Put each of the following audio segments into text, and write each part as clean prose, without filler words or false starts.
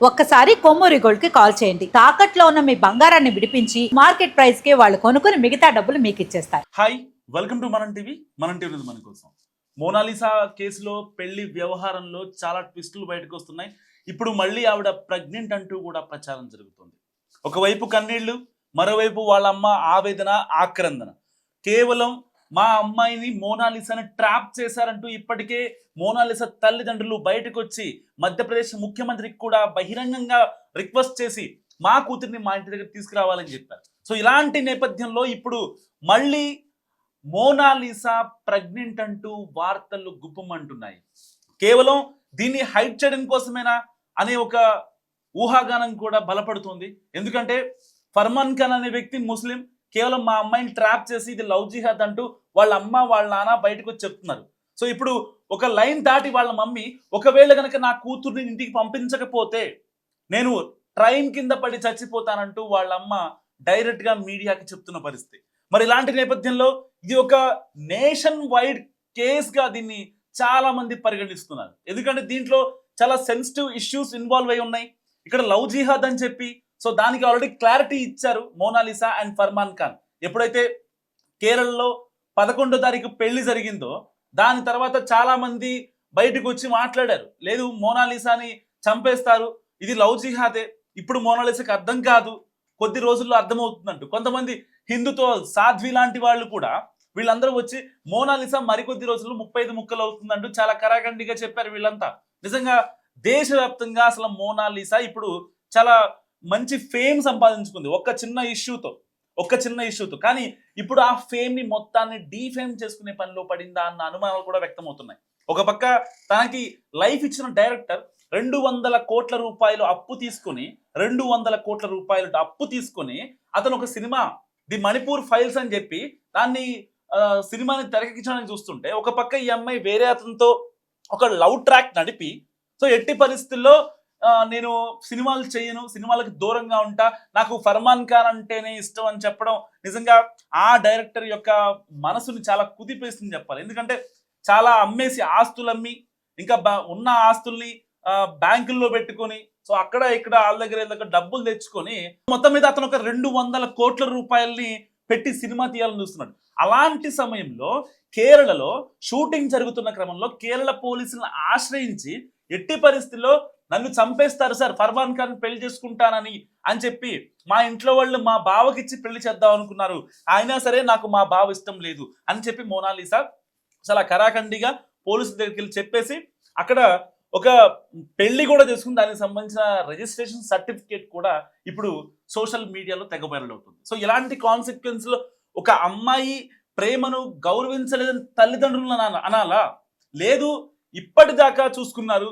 ఒక్కసారి కొమ్మూరి గోల్డ్ కి కాల్ చేయండి. తాకట్లో ఉన్న మీ బంగారాన్ని విడిపించి మార్కెట్ ప్రైస్ కి వాళ్ళు కొనుక్కుని మిగతా డబ్బులు మీకు ఇచ్చేస్తారు. హాయ్, వెల్కమ్ టు మనం టీవీ. మనం టీవీ మన కోసం. మోనాలిసా కేసులో పెళ్లి వ్యవహారంలో చాలా ట్విస్టులు బయటకు వస్తున్నాయి. ఇప్పుడు మళ్ళీ ఆవిడ ప్రెగ్నెంట్ అంటూ కూడా ప్రచారం జరుగుతుంది. ఒకవైపు కన్నీళ్లు, మరోవైపు వాళ్ళ అమ్మ ఆవేదన, ఆక్రందన. కేవలం మా అమ్మాయిని మోనాలిసాని ట్రాప్ చేశారంటూ ఇప్పటికే మోనాలిసా తల్లిదండ్రులు బయటకు వచ్చి మధ్యప్రదేశ్ ముఖ్యమంత్రికి కూడా బహిరంగంగా రిక్వెస్ట్ చేసి మా కూతురిని మా ఇంటి దగ్గర తీసుకురావాలని చెప్పారు. సో ఇలాంటి నేపథ్యంలో ఇప్పుడు మళ్ళీ మోనాలిసా ప్రెగ్నెంట్ అంటూ వార్తలు గుప్పమంటున్నాయి. కేవలం దీన్ని హైడ్ చేయడం కోసమేనా అనే ఒక ఊహాగానం కూడా బలపడుతుంది. ఎందుకంటే ఫర్మాన్ ఖాన్ అనే వ్యక్తి ముస్లిం, కేవలం మా అమ్మాయిని ట్రాప్ చేసి ఇది లవ్ జిహాద్ అంటూ వాళ్ళ అమ్మ వాళ్ళ నాన్న బయటకు వచ్చి చెప్తున్నారు. సో ఇప్పుడు ఒక లైన్ దాటి వాళ్ళ మమ్మీ ఒకవేళ కనుక నా కూతుర్ని ఇంటికి పంపించకపోతే నేను ట్రైన్ కింద పడి చచ్చిపోతానంటూ వాళ్ళ అమ్మ డైరెక్ట్ గా మీడియాకి చెప్తున్న పరిస్థితి. మరి ఇలాంటి నేపథ్యంలో ఇది ఒక నేషన్ వైడ్ కేసుగా దీన్ని చాలా మంది పరిగణిస్తున్నారు. ఎందుకంటే దీంట్లో చాలా సెన్సిటివ్ ఇష్యూస్ ఇన్వాల్వ్ అయి ఉన్నాయి. ఇక్కడ లవ్ జిహాద్ అని చెప్పి సో దానికి ఆల్రెడీ క్లారిటీ ఇచ్చారు మోనాలిసా అండ్ ఫర్మాన్ ఖాన్. ఎప్పుడైతే కేరళలో 11వ తారీఖు పెళ్లి జరిగిందో దాని తర్వాత చాలా మంది బయటకు వచ్చి మాట్లాడారు, లేదు మోనాలిసాని చంపేస్తారు, ఇది లవ్ జిహాదే, ఇప్పుడు మోనాలిసాకి అర్థం కాదు, కొద్ది రోజుల్లో అర్థమవుతుందంటూ కొంతమంది హిందుత్వ సాధ్వి లాంటి వాళ్ళు కూడా వీళ్ళందరూ వచ్చి మోనాలిసా మరికొద్ది రోజుల్లో 35 ముక్కలు అవుతుందంటూ చాలా కరాఖండిగా చెప్పారు. వీళ్ళంతా నిజంగా దేశవ్యాప్తంగా అసలు మోనాలిసా ఇప్పుడు చాలా మంచి ఫేమ్ సంపాదించుకుంది ఒక్క చిన్న ఇష్యూతో. కానీ ఇప్పుడు ఆ ఫేమ్ ని మొత్తాన్ని డీఫేమ్ చేసుకునే పనిలో పడిందా అన్న అనుమానాలు కూడా వ్యక్తమవుతున్నాయి. ఒక పక్క తనకి లైఫ్ ఇచ్చిన డైరెక్టర్ 200 కోట్ల రూపాయలు అప్పు తీసుకొని అతను ఒక సినిమా ది మణిపూర్ ఫైల్స్ అని చెప్పి దాన్ని సినిమాని తెరకెక్కించడానికి చూస్తుంటే ఒక పక్క ఈ అమ్మాయి వేరే అతనితో ఒక లవ్ ట్రాక్ నడిపి సో ఎట్టి పరిస్థితుల్లో నేను సినిమాలు చేయను, సినిమాలకు దూరంగా ఉంటా, నాకు ఫర్మాన్ ఖాన్ అంటేనే ఇష్టం అని చెప్పడం నిజంగా ఆ డైరెక్టర్ యొక్క మనసుని చాలా కుదిపేసింది చెప్పాలి. ఎందుకంటే చాలా అమ్మేసి ఆస్తులమ్మి ఇంకా ఉన్న ఆస్తుల్ని బ్యాంకుల్లో పెట్టుకొని సో అక్కడ ఇక్కడ వాళ్ళ దగ్గర డబ్బులు తెచ్చుకొని మొత్తం మీద అతను ఒక 200 కోట్ల రూపాయల్ని పెట్టి సినిమా తీయాలని చూస్తున్నాడు. అలాంటి సమయంలో కేరళలో షూటింగ్ జరుగుతున్న క్రమంలో కేరళ పోలీసులను ఆశ్రయించి ఎట్టి పరిస్థితుల్లో నన్ను చంపేస్తారు సార్, ఫర్మాన్ ఖాన్ పెళ్లి చేసుకుంటానని చెప్పి మా ఇంట్లో వాళ్ళు మా బావకిచ్చి పెళ్లి చేద్దాం అనుకున్నారు, అయినా సరే నాకు మా బావ ఇష్టం లేదు అని చెప్పి మోనాలిసా చాలా కరాఖండిగా పోలీసుల దగ్గరికి వెళ్ళి చెప్పేసి అక్కడ ఒక పెళ్లి కూడా చేసుకుని దానికి సంబంధించిన రిజిస్ట్రేషన్ సర్టిఫికేట్ కూడా ఇప్పుడు సోషల్ మీడియాలో తెగ వైరల్ అవుతుంది. సో ఇలాంటి కాన్సిక్వెన్స్ లో ఒక అమ్మాయి ప్రేమను గౌరవించలేదని తల్లిదండ్రులను అనాలా? లేదు, ఇప్పటిదాకా చూసుకున్నారు,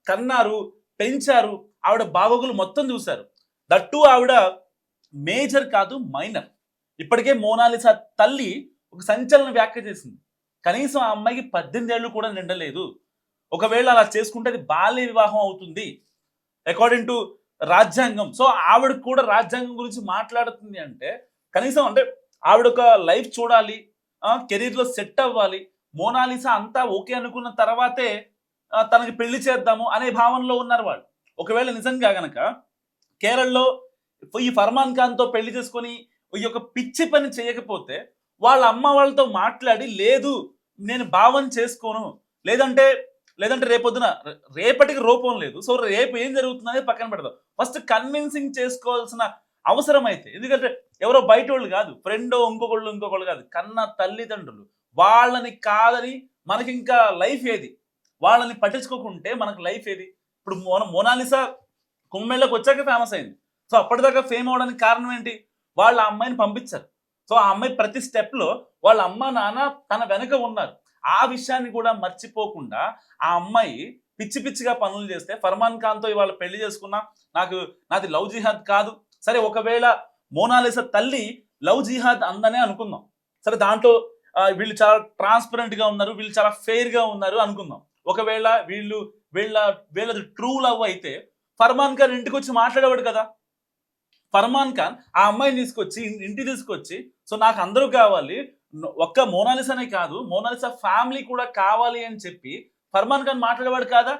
కన్నారు, పెంచారు, ఆవిడ బాగోగులు మొత్తం చూశారు. దట్టు ఆవిడ మేజర్ కాదు, మైనర్. ఇప్పటికే మోనాలిసా తల్లి ఒక సంచలన వ్యాఖ్య చేసింది, కనీసం ఆ అమ్మాయికి 18 ఏళ్ళు కూడా నిండలేదు, ఒకవేళ అలా చేసుకుంటే అది బాల్య వివాహం అవుతుంది అకార్డింగ్ టు రాజ్యాంగం. సో ఆవిడ కూడా రాజ్యాంగం గురించి మాట్లాడుతుంది అంటే కనీసం అంటే ఆవిడ ఒక లైఫ్ చూడాలి, కెరీర్లో సెట్ అవ్వాలి. మోనాలిసా అంతా ఓకే అనుకున్న తర్వాతే తనకి పెళ్లి చేద్దాము అనే భావనలో ఉన్నారు వాళ్ళు. ఒకవేళ నిజంగా గనక కేరళలో ఈ ఫర్మాన్ ఖాన్తో పెళ్లి చేసుకొని ఈ యొక్క పిచ్చి పని చేయకపోతే వాళ్ళ అమ్మ వాళ్ళతో మాట్లాడి లేదు నేను భావన చేసుకోను, లేదంటే రేపటికి రూపం లేదు, సో రేపు ఏం జరుగుతుందనేది పక్కన పెడదాం, ఫస్ట్ కన్విన్సింగ్ చేసుకోవాల్సిన అవసరం అయితే, ఎందుకంటే ఎవరో బయట వాళ్ళు కాదు, ఫ్రెండో ఇంకొకళ్ళు కాదు, కన్న తల్లిదండ్రులు, వాళ్ళని కాదని మనకి ఇంకా లైఫ్ ఏది, వాళ్ళని పట్టించుకోకుంటే మనకు లైఫ్ ఏది? ఇప్పుడు మోనాలిసా కుంభమేళకు వచ్చాక ఫేమస్ అయింది. సో అప్పటిదాకా ఫేమ్ అవడానికి కారణం ఏంటి? వాళ్ళ అమ్మాయిని పంపించారు. సో ఆ అమ్మాయి ప్రతి స్టెప్లో వాళ్ళ అమ్మ నాన్న తన వెనక ఉన్నారు. ఆ విషయాన్ని కూడా మర్చిపోకుండా ఆ అమ్మాయి పిచ్చిగా పనులు చేస్తే ఫర్మాన్ ఖాన్తో ఇవాళ పెళ్లి చేసుకున్నా నాది లవ్ జిహాద్ కాదు. సరే, ఒకవేళ మోనాలిసా తల్లి లవ్ జిహాద్ అందనే అనుకుందాం, సరే దాంట్లో వీళ్ళు చాలా ట్రాన్స్పరెంట్ గా ఉన్నారు, వీళ్ళు చాలా ఫెయిర్ గా ఉన్నారు అనుకుందాం. ఒకవేళ వీళ్ళది ట్రూ లవ్ అయితే ఫర్మాన్ ఖాన్ ఇంటికి వచ్చి మాట్లాడేవాడు కదా. ఫర్మాన్ ఖాన్ ఆ అమ్మాయిని ఇంటికి తీసుకొచ్చి సో నాకు అందరూ కావాలి, ఒక్క మోనాలిసానే కాదు మోనాలిసా ఫ్యామిలీ కూడా కావాలి అని చెప్పి ఫర్మాన్ ఖాన్ మాట్లాడేవాడు కాదా?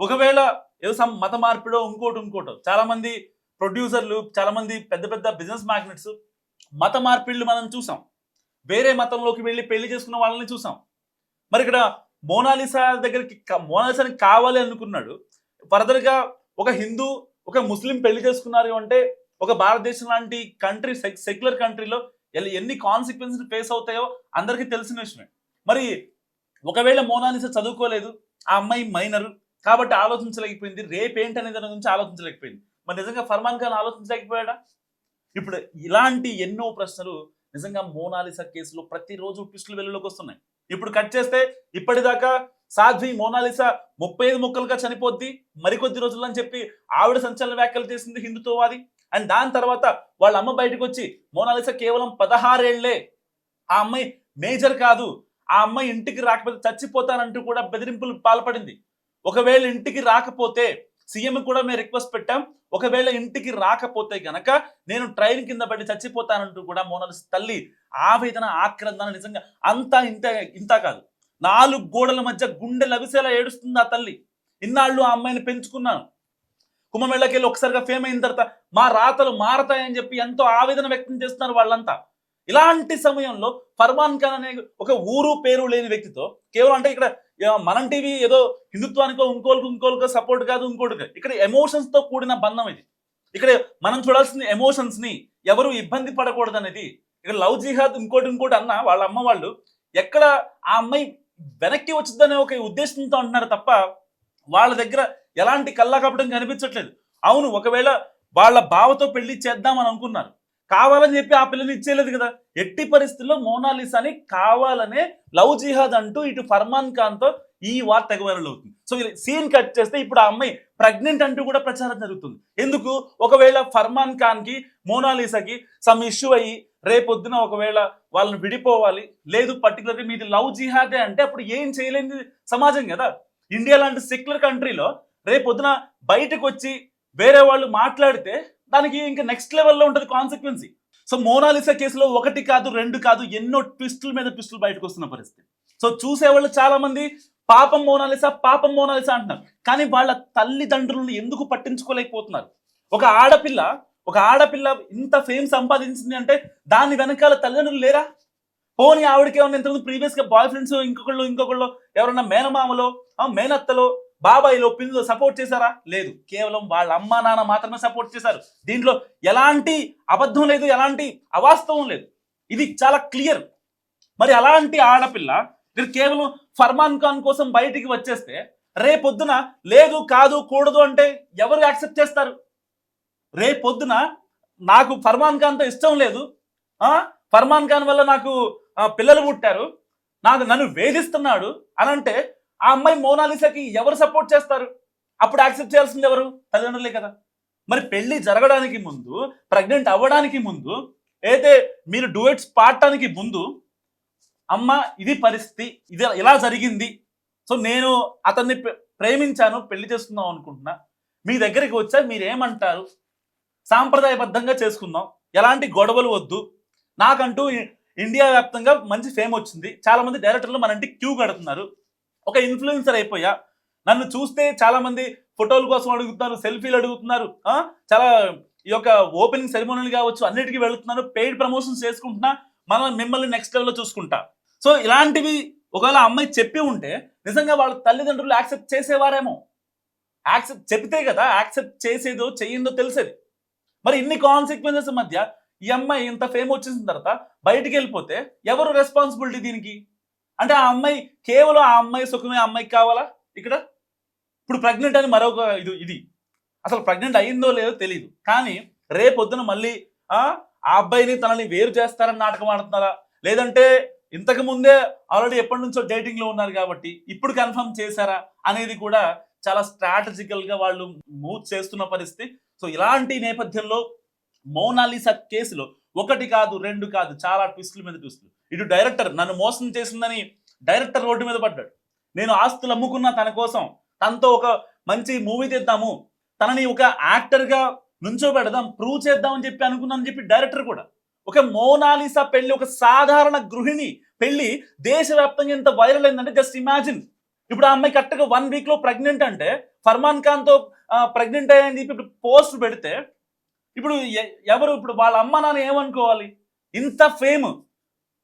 ఒకవేళ ఏదో మత మార్పిడో ఇంకోటో చాలా మంది ప్రొడ్యూసర్లు, చాలా మంది పెద్ద పెద్ద బిజినెస్ మ్యాగ్నెట్స్ మత మార్పిళ్ళు మనం చూసాం. వేరే మతంలోకి వెళ్ళి పెళ్లి చేసుకున్న వాళ్ళని చూసాం. మరి ఇక్కడ మోనాలిసా దగ్గరికి మోనాలిసాని కావాలి అనుకున్నాడు. ఫర్దర్గా ఒక హిందూ ఒక ముస్లిం పెళ్లి చేసుకున్నారు అంటే ఒక భారతదేశం లాంటి కంట్రీ, సెక్యులర్ కంట్రీలో ఎన్ని కాన్సిక్వెన్సెస్ ఫేస్ అవుతాయో అందరికీ తెలిసిన విషయమే. మరి ఒకవేళ మోనాలిసా చదువుకోలేదు, ఆ అమ్మాయి మైనర్ కాబట్టి ఆలోచించలేకపోయింది, రేపేంటి అనే దాని గురించి ఆలోచించలేకపోయింది. మరి నిజంగా ఫర్మాన్ ఖాన్ ఆలోచించలేకపోయాడా? ఇప్పుడు ఇలాంటి ఎన్నో ప్రశ్నలు నిజంగా మోనాలిసా కేసులో ప్రతిరోజు ట్విస్టులు వెలుగులోకి వస్తున్నాయి. ఇప్పుడు కట్ చేస్తే ఇప్పటిదాకా సాధ్వి మోనాలిసా 35 ముక్కలుగా చనిపోద్ది మరికొద్ది రోజుల్లో అని చెప్పి ఆవిడ సంచలన వ్యాఖ్యలు చేసింది హిందుత్వవాది. అండ్ దాని తర్వాత వాళ్ళ అమ్మ బయటకు వచ్చి మోనాలిసా కేవలం 16 ఏళ్లే, ఆ అమ్మాయి మేజర్ కాదు, ఆ అమ్మాయి ఇంటికి రాకపోతే చచ్చిపోతానంటూ కూడా బెదిరింపులు పాల్పడింది. ఒకవేళ ఇంటికి రాకపోతే సీఎం కూడా మేము రిక్వెస్ట్ పెట్టాం, ఒకవేళ ఇంటికి రాకపోతే గనక నేను ట్రైన్ కింద పడి చచ్చిపోతానంటూ కూడా మోనాలిసా తల్లి ఆవేదన, ఆక్రందన నిజంగా అంతా ఇంత కాదు. 4 గోడల మధ్య గుండె లవిసేలా ఏడుస్తుంది ఆ తల్లి. ఇన్నాళ్ళు ఆ అమ్మాయిని పెంచుకున్నాను, కుంభమేళకి వెళ్ళి ఒకసారిగా ఫేమ్ అయిన తర్వాత మా రాతలు మారతాయని చెప్పి ఎంతో ఆవేదన వ్యక్తం చేస్తున్నారు వాళ్ళంతా. ఇలాంటి సమయంలో ఫర్మాన్ ఖాన్ అనే ఒక ఊరు పేరు లేని వ్యక్తితో కేవలం అంటే ఇక్కడ మనం టీవీ ఏదో హిందుత్వానికో ఇంకోలుకో సపోర్ట్ కాదు, ఇంకోటి కాదు, ఇక్కడ ఎమోషన్స్ తో కూడిన బంధం ఇది. ఇక్కడ మనం చూడాల్సిన ఎమోషన్స్ ని, ఎవరు ఇబ్బంది పడకూడదు అనేది. ఇక్కడ లవ్ జిహాద్ ఇంకోటి అన్న వాళ్ళ అమ్మ వాళ్ళు ఎక్కడ ఆ అమ్మాయి వెనక్కి వచ్చిందనే ఒక ఉద్దేశంతో అంటున్నారు తప్ప వాళ్ళ దగ్గర ఎలాంటి కల్లాకపటం కనిపించట్లేదు. అవును, ఒకవేళ వాళ్ళ బావతో పెళ్లి చేద్దామని అనుకున్నారు, కావాలని చెప్పి ఆ పిల్లని ఇచ్చేయలేదు కదా. ఎట్టి పరిస్థితుల్లో మోనాలిసాని కావాలనే లవ్ జిహాద్ అంటూ ఇటు ఫర్మాన్ ఖాన్ తో ఈ వార్త వైరల్ అవుతుంది. సో సీన్ కట్ చేస్తే ఇప్పుడు ఆ అమ్మాయి ప్రెగ్నెంట్ అంటూ కూడా ప్రచారం జరుగుతుంది. ఎందుకు? ఒకవేళ ఫర్మాన్ ఖాన్ కి మోనాలిసాకి సమ్ ఇష్యూ అయ్యి రేపొద్దున ఒకవేళ వాళ్ళని విడిపోవాలి, లేదు పర్టికులర్గా మీది లవ్ జిహాదే అంటే అప్పుడు ఏం చేయలేని సమాజం కదా. ఇండియా లాంటి సెక్యులర్ కంట్రీలో రేపొద్దున బయటకు వచ్చి వేరే వాళ్ళు మాట్లాడితే దానికి ఇంకా నెక్స్ట్ లెవెల్లో ఉంటుంది కాన్సిక్వెన్సీ. సో మోనాలిసా కేసులో 1 కాదు 2 కాదు ఎన్నో ట్విస్టుల మీద ట్విస్టులు బయటకు వస్తున్న పరిస్థితి. సో చూసేవాళ్ళు చాలా మంది పాపం మోనాలిసా అంటున్నారు, కానీ వాళ్ళ తల్లిదండ్రులను ఎందుకు పట్టించుకోలేకపోతున్నారు? ఒక ఆడపిల్ల ఇంత ఫేమ్ సంపాదించింది అంటే దాని వెనకాల తల్లిదండ్రులు లేరా? పోనీ ఆవిడకి ఏమన్నా ఇంతకుముందు ప్రీవియస్ గా బాయ్ ఫ్రెండ్స్ ఇంకొకళ్ళు ఎవరన్నా మేనమామలో, మేనత్తలో, బాబాయిలో, పిన్నులో సపోర్ట్ చేశారా? లేదు, కేవలం వాళ్ళ అమ్మ నాన్న మాత్రమే సపోర్ట్ చేశారు. దీంట్లో ఎలాంటి అబద్ధం లేదు, ఎలాంటి అవాస్తవం లేదు, ఇది చాలా క్లియర్. మరి అలాంటి ఆడపిల్ల మీరు కేవలం ఫర్మాన్ ఖాన్ కోసం బయటికి వచ్చేస్తే రేపొద్దున లేదు కాదు కూడదు అంటే ఎవరు యాక్సెప్ట్ చేస్తారు? రేపొద్దున నాకు ఫర్మాన్ ఖాన్తో ఇష్టం లేదు, ఫర్మాన్ ఖాన్ వల్ల నాకు పిల్లలు పుట్టారు, నన్ను వేధిస్తున్నాడు అని అంటే ఆ అమ్మాయి మోనాలిసాకి ఎవరు సపోర్ట్ చేస్తారు? అప్పుడు యాక్సెప్ట్ చేయాల్సింది ఎవరు? తల్లిదండ్రులే కదా. మరి పెళ్లి జరగడానికి ముందు, ప్రెగ్నెంట్ అవ్వడానికి ముందు, అయితే మీరు డ్యూయెట్స్ పాడటానికి ముందు అమ్మ ఇది పరిస్థితి, ఇది ఇలా జరిగింది, సో నేను అతన్ని ప్రేమించాను, పెళ్లి చేసుకుందాం అనుకుంటున్నా, మీ దగ్గరికి వచ్చా మీరేమంటారు? సాంప్రదాయబద్ధంగా చేసుకుందాం, ఎలాంటి గొడవలు వద్దు, నాకంటూ ఇండియా వ్యాప్తంగా మంచి ఫేమ్ వచ్చింది, చాలా మంది డైరెక్టర్లు మన ఇంటికి క్యూ కడుతున్నారు, ఒక ఇన్ఫ్లుయెన్సర్ అయిపోయా, నన్ను చూస్తే చాలా మంది ఫోటోల కోసం అడుగుతున్నారు, సెల్ఫీలు అడుగుతున్నారు, చాలా ఈ యొక్క ఓపెనింగ్ సెరమోనీలు కావచ్చు అన్నిటికీ వెళుతున్నారు, పెయిడ్ ప్రమోషన్స్ చేసుకుంటున్నా, మిమ్మల్ని నెక్స్ట్ లెవెల్లో చూసుకుంటా. సో ఇలాంటివి ఒకవేళ అమ్మాయి చెప్పి ఉంటే నిజంగా వాళ్ళ తల్లిదండ్రులు యాక్సెప్ట్ చేసేవారేమో. చెప్తే కదా యాక్సెప్ట్ చేసేదో చెయ్యిందో తెలిసేది. మరి ఇన్ని కాన్సిక్వెన్సెస్ మధ్య ఈ అమ్మాయి ఇంత ఫేమ్ వచ్చేసిన తర్వాత బయటికి వెళ్ళిపోతే ఎవరు రెస్పాన్సిబిలిటీ దీనికి? అంటే ఆ అమ్మాయి కేవలం ఆ అమ్మాయి సుఖమే అమ్మాయికి కావాలా? ఇక్కడ ఇప్పుడు ప్రెగ్నెంట్ అని మరొక ఇది అసలు ప్రెగ్నెంట్ అయ్యిందో లేదో తెలియదు, కానీ రేపొద్దున మళ్ళీ ఆ అబ్బాయిని తనని వేరు చేస్తారని నాటకం ఆడుతున్నారా, లేదంటే ఇంతకు ముందే ఆల్రెడీ ఎప్పటి నుంచో డేటింగ్ లో ఉన్నారు కాబట్టి ఇప్పుడు కన్ఫర్మ్ చేశారా అనేది కూడా చాలా స్ట్రాటజికల్ గా వాళ్ళు మూవ్ చేస్తున్న పరిస్థితి. సో ఇలాంటి నేపథ్యంలో మోనాలిసా కేసులో 1 కాదు 2 కాదు చాలా ట్విస్టుల మీద ట్విస్టులు. ఇటు డైరెక్టర్ నన్ను మోసం చేసిందని డైరెక్టర్ రోడ్డు మీద పడ్డాడు, నేను ఆస్తులు అమ్ముకున్నా తన కోసం, తనతో ఒక మంచి మూవీ తీద్దాము, తనని ఒక యాక్టర్ గా నుంచోబెడదాం, ప్రూవ్ చేద్దామని చెప్పి అనుకున్నానని చెప్పి డైరెక్టర్ కూడా. ఒక మోనాలిసా పెళ్లి, ఒక సాధారణ గృహిణి పెళ్లి దేశవ్యాప్తంగా ఎంత వైరల్ అయిందంటే జస్ట్ ఇమాజిన్. ఇప్పుడు ఆ అమ్మాయి కరెక్ట్గా 1 వీక్ లో ప్రెగ్నెంట్ అంటే ఫర్మాన్ ఖాన్ తో ప్రెగ్నెంట్ అయ్యింది ఇప్పుడు పోస్ట్ పెడితే ఇప్పుడు ఎవరు ఇప్పుడు వాళ్ళ అమ్మ నాన్న ఏమనుకోవాలి? ఇంత ఫేమ్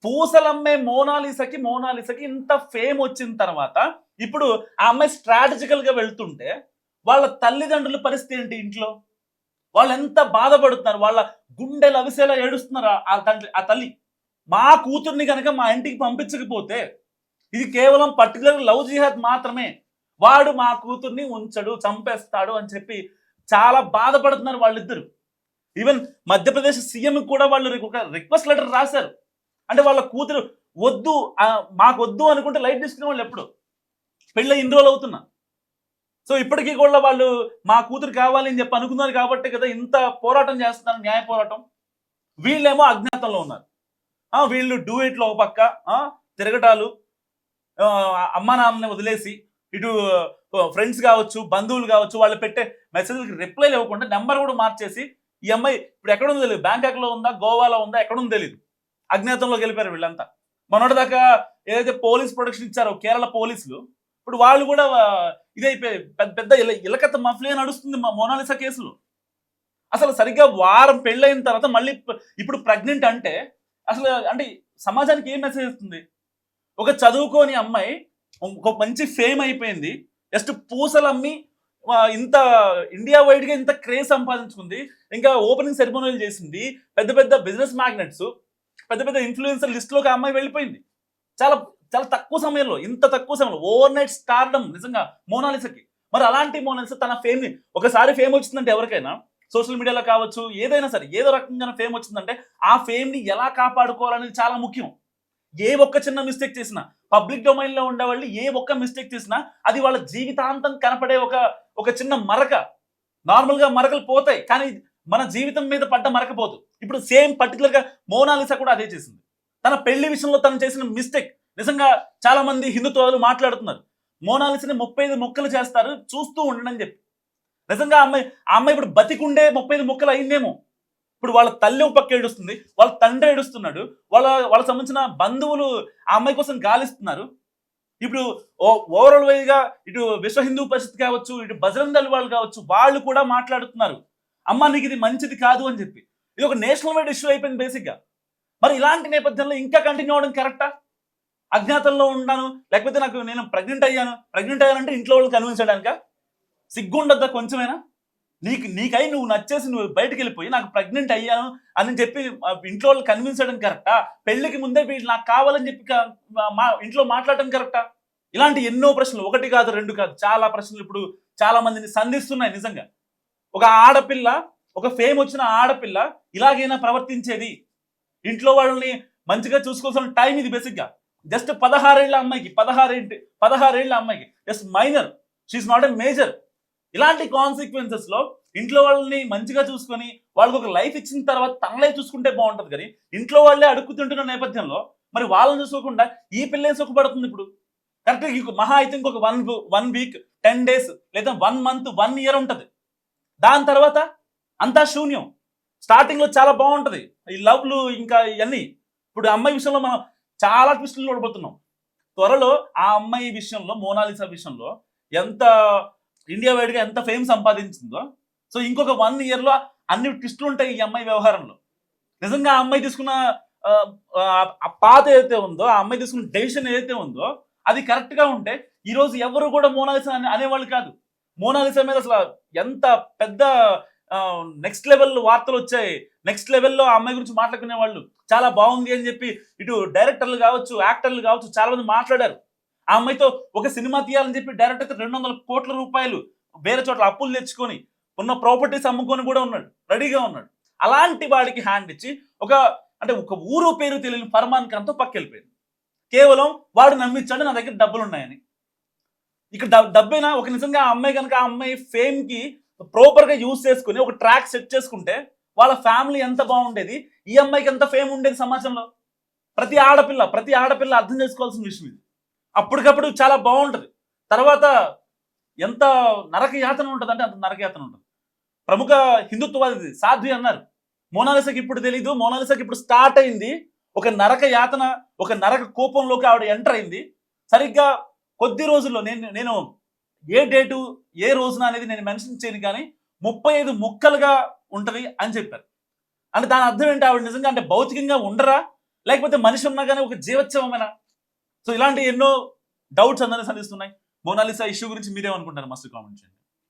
పూసలమ్మే మోనాలిసాకి ఇంత ఫేమ్ వచ్చిన తర్వాత ఇప్పుడు ఆ అమ్మాయి స్ట్రాటజికల్ గా వెళ్తుంటే వాళ్ళ తల్లిదండ్రుల పరిస్థితి ఏంటి ఇంట్లో? వాళ్ళు ఎంత బాధపడుతున్నారు, వాళ్ళ గుండెలు అవిసేలా ఏడుస్తున్నారు ఆ తల్లి. మా కూతుర్ని కనుక మా ఇంటికి పంపించకపోతే ఇది కేవలం పర్టికులర్ లవ్ జిహాద్ మాత్రమే, వాడు మా కూతుర్ని ఉంచడు, చంపేస్తాడు అని చెప్పి చాలా బాధపడుతున్నారు వాళ్ళిద్దరు. ఈవెన్ మధ్యప్రదేశ్ సీఎం కూడా వాళ్ళు ఒక రిక్వెస్ట్ లెటర్ రాశారు. అంటే వాళ్ళ కూతురు వద్దు, మాకు వద్దు అనుకుంటే లైట్ తీసుకునే వాళ్ళు ఎప్పుడు పెళ్ళి ఇన్ని రోజులు అవుతున్నా. సో ఇప్పటికీ కూడా వాళ్ళు మా కూతురు కావాలి అని చెప్పి అనుకున్నారు కాబట్టి కదా ఇంత పోరాటం చేస్తున్నారు, న్యాయ పోరాటం. వీళ్ళేమో అజ్ఞాతంలో ఉన్నారు. వీళ్ళు డూయిట్లో ఒక పక్క తిరగటాలు, అమ్మా నాన్నని వదిలేసి ఇటు ఫ్రెండ్స్ కావచ్చు, బంధువులు కావచ్చు, వాళ్ళు పెట్టే మెసేజ్కి రిప్లై ఇవ్వకుండా నెంబర్ కూడా మార్చేసి ఈ అమ్మాయి ఇప్పుడు ఎక్కడుందో తెలియదు, బ్యాంకాక్లో ఉందా, గోవాలో ఉందా, ఎక్కడుందో తెలియదు, అజ్ఞాతంలోకి వెళ్ళిపోయారు వీళ్ళంతా. మొన్నటిదాకా ఏదైతే పోలీస్ ప్రొటెక్షన్ ఇచ్చారో కేరళ పోలీసులు, ఇప్పుడు వాళ్ళు కూడా ఇదైపోయి పెద్ద ఇలకత్త మఫ్లిగా నడుస్తుంది మోనాలిసా కేసులు. అసలు సరిగ్గా వారం పెళ్ళైన తర్వాత మళ్ళీ ఇప్పుడు ప్రెగ్నెంట్ అంటే అసలు అంటే సమాజానికి ఏం మెసేజ్ ఇస్తుంది? ఒక చదువుకోని అమ్మాయి ఒక మంచి ఫేమ్ అయిపోయింది, జస్ట్ పూసలు అమ్మి ఇంత ఇండియా వైడ్ గా ఇంత క్రేజ్ సంపాదించుకుంది, ఇంకా ఓపెనింగ్ సెరమోనీలు చేసింది, పెద్ద పెద్ద బిజినెస్ మ్యాగ్నెట్స్, పెద్ద పెద్ద ఇన్ఫ్లుయెన్సర్ లిస్ట్ లోకి అమ్మాయి వెళ్ళిపోయింది. చాలా చాలా తక్కువ సమయంలో, ఇంత తక్కువ సమయంలో ఓవర్ నైట్ స్టార్డమ్ నిజంగా మోనాలిసాకి. మరి అలాంటి మోనాలిసా తన ఫేమ్ ని, ఒకసారి ఫేమ్ వచ్చిందంటే ఎవరికైనా సోషల్ మీడియాలో కావచ్చు, ఏదైనా సరే ఏదో రకంగా ఫేమ్ వచ్చిందంటే ఆ ఫేమ్ ని ఎలా కాపాడుకోవాలనేది చాలా ముఖ్యం. ఏ ఒక్క చిన్న మిస్టేక్ చేసినా, పబ్లిక్ డొమైన్ లో ఉండేవాళ్ళు ఏ ఒక్క మిస్టేక్ చేసినా అది వాళ్ళ జీవితాంతం కనపడే ఒక చిన్న మరక. నార్మల్ గా మరకలు పోతాయి, కానీ మన జీవితం మీద పడ్డ మరక పోదు. ఇప్పుడు సేమ్ పర్టికులర్ గా మోనాలిసా కూడా అదే చేసింది. తన పెళ్లి విషయంలో తను చేసిన మిస్టేక్ నిజంగా చాలా మంది హిందుత్వాలు మాట్లాడుతున్నారు, మోనాలిసాని 35 ముక్కలు చేస్తారు చూస్తూ ఉండండి అని చెప్పి. నిజంగా ఆ అమ్మాయి ఇప్పుడు బతికుండే 35 ముక్కలు అయిందేమో. ఇప్పుడు వాళ్ళ తల్లి ఒక పక్క ఏడుస్తుంది, వాళ్ళ తండ్రి ఏడుస్తున్నాడు, వాళ్ళకి సంబంధించిన బంధువులు ఆ అమ్మాయి కోసం గాలిస్తున్నారు. ఇప్పుడు ఓవరాల్ వైగా ఇటు విశ్వ హిందూ పరిషత్ కావచ్చు, ఇటు బజరంగ్ దళ్ వాళ్ళు కావచ్చు, వాళ్ళు కూడా మాట్లాడుతున్నారు అమ్మ నీకు ఇది మంచిది కాదు అని చెప్పి. ఇది ఒక నేషనల్ వైడ్ ఇష్యూ అయిపోయింది బేసిక్ గా. మరి ఇలాంటి నేపథ్యంలో ఇంకా కంటిన్యూ అవడం కరెక్టా? అజ్ఞాతంలో ఉన్నాను, లేకపోతే నేను ప్రెగ్నెంట్ అయ్యానంటే ఇంట్లో వాళ్ళని కన్విన్స్ చేయడానిక? సిగ్గుండద్దా కొంచెమైనా? నీకై నువ్వు నచ్చేసి నువ్వు బయటకు వెళ్ళిపోయి నాకు ప్రెగ్నెంట్ అయ్యాను అని చెప్పి ఇంట్లో వాళ్ళు కన్విన్స్ చేయడం కరెక్టా? పెళ్లికి ముందే వీళ్ళు నాకు కావాలని చెప్పి ఇంట్లో మాట్లాడటం కరెక్టా? ఇలాంటి ఎన్నో ప్రశ్నలు, 1 కాదు 2 కాదు, చాలా ప్రశ్నలు ఇప్పుడు చాలా మందిని సంధిస్తున్నాయి. నిజంగా ఒక ఆడపిల్ల, ఒక ఫేమ్ వచ్చిన ఆడపిల్ల ఇలాగైనా ప్రవర్తించేది? ఇంట్లో వాళ్ళని మంచిగా చూసుకోవాల్సిన టైం ఇది బేసిక్ గా. జస్ట్ 16 ఏళ్ల అమ్మాయికి just minor, she's not a major. ఇలాంటి కాన్సిక్వెన్సెస్ లో ఇంట్లో వాళ్ళని మంచిగా చూసుకొని వాళ్ళకి ఒక లైఫ్ ఇచ్చిన తర్వాత తన లైఫ్ చూసుకుంటే బాగుంటది. కానీ ఇంట్లో వాళ్ళే అడుక్కుతుంటున్న నేపథ్యంలో మరి వాళ్ళని చూసుకోకుండా ఈ పిల్లే సుఖపడుతుంది. ఇప్పుడు కరెక్ట్ మహా అయితే ఇంకొక 1 వీక్ 10 days లేదా 1 month 1 year ఉంటది. దాని తర్వాత అంతా శూన్యం. స్టార్టింగ్ లో చాలా బాగుంటది ఈ లవ్లు ఇంకా ఇవన్నీ. ఇప్పుడు అమ్మాయి విషయంలో మనం చాలా ట్విస్టులు చూడబోతున్నాం. త్వరలో ఆ అమ్మాయి విషయంలో, మోనాలిసా విషయంలో ఎంత ఇండియా వైడ్ గా ఎంత ఫేమ్ సంపాదించిందో, సో ఇంకొక 1 year లో అన్ని ట్విస్టులు ఉంటాయి ఈ అమ్మాయి వ్యవహారంలో. నిజంగా ఆ అమ్మాయి తీసుకున్న పాత ఏదైతే ఉందో, ఆ అమ్మాయి తీసుకున్న డెసిషన్ ఏదైతే ఉందో అది కరెక్ట్ గా ఉంటే ఈ రోజు ఎవరు కూడా మోనాలిసా అనేవాళ్ళు కాదు. మోనాలిసా మీద అసలు ఎంత పెద్ద నెక్స్ట్ లెవెల్ వార్తలు వచ్చాయి. నెక్స్ట్ లెవెల్లో ఆ అమ్మాయి గురించి మాట్లాడుకునే వాళ్ళు చాలా బాగుంది అని చెప్పి ఇటు డైరెక్టర్లు కావచ్చు, యాక్టర్లు కావచ్చు చాలా మంది మాట్లాడారు. ఆ అమ్మాయితో ఒక సినిమా తీయాలని చెప్పి డైరెక్టర్ 200 కోట్ల రూపాయలు వేరే చోట్ల అప్పులు తెచ్చుకొని ఉన్న ప్రాపర్టీస్ అమ్ముకొని కూడా ఉన్నాడు, రెడీగా ఉన్నాడు. అలాంటి వాడికి హ్యాండ్ ఇచ్చి ఒక ఊరు పేరు తెలియని ఫర్మాన్ ఖాన్తో పక్కెళ్ళిపోయింది. కేవలం వాడు నమ్మించాడు నా దగ్గర డబ్బులు ఉన్నాయని. ఇక్కడ డబ్బైనా ఒక నిజంగా ఆ అమ్మాయి కనుక ఆ అమ్మాయి ఫేమ్ కి ప్రాపర్ గా యూజ్ చేసుకుని ఒక ట్రాక్ సెట్ చేసుకుంటే వాళ్ళ ఫ్యామిలీ ఎంత బాగుండేది, ఈ అమ్మాయికి ఎంత ఫేమ్ ఉండేది సమాజంలో. ప్రతి ఆడపిల్ల అర్థం చేసుకోవాల్సిన విషయం ఇది. అప్పటికప్పుడు చాలా బాగుంటది, తర్వాత ఎంత నరక యాతన ఉంటుంది అంటే అంత నరక యాతన ఉంటుంది. ప్రముఖ హిందుత్వవాది సాధ్వి అన్నారు, మోనాలిసాకి ఇప్పుడు తెలీదు, మోనాలిసాకి ఇప్పుడు స్టార్ట్ అయింది ఒక నరక యాతన, ఒక నరక కోపంలోకి ఆవిడ ఎంటర్ అయింది. సరిగ్గా కొద్ది రోజుల్లో నేను ఏ డేటు ఏ రోజున అనేది నేను మెన్షన్ చేయను, కానీ 35 ముక్కలుగా ఉంటది అని చెప్పారు. అంటే దాని అర్థం ఏంటి? ఆవిడ నిజంగా అంటే భౌతికంగా ఉండరా, లేకపోతే మనిషి ఉన్నా కానీ ఒక జీవోత్సవమేనా? సో ఇలాంటి ఎన్నో డౌట్స్ అందరినీ సంధిస్తున్నాయి. మోనాలిసా ఇష్యూ గురించి మీరేమనుకుంటారు? మస్తు కామెంట్ చేయండి.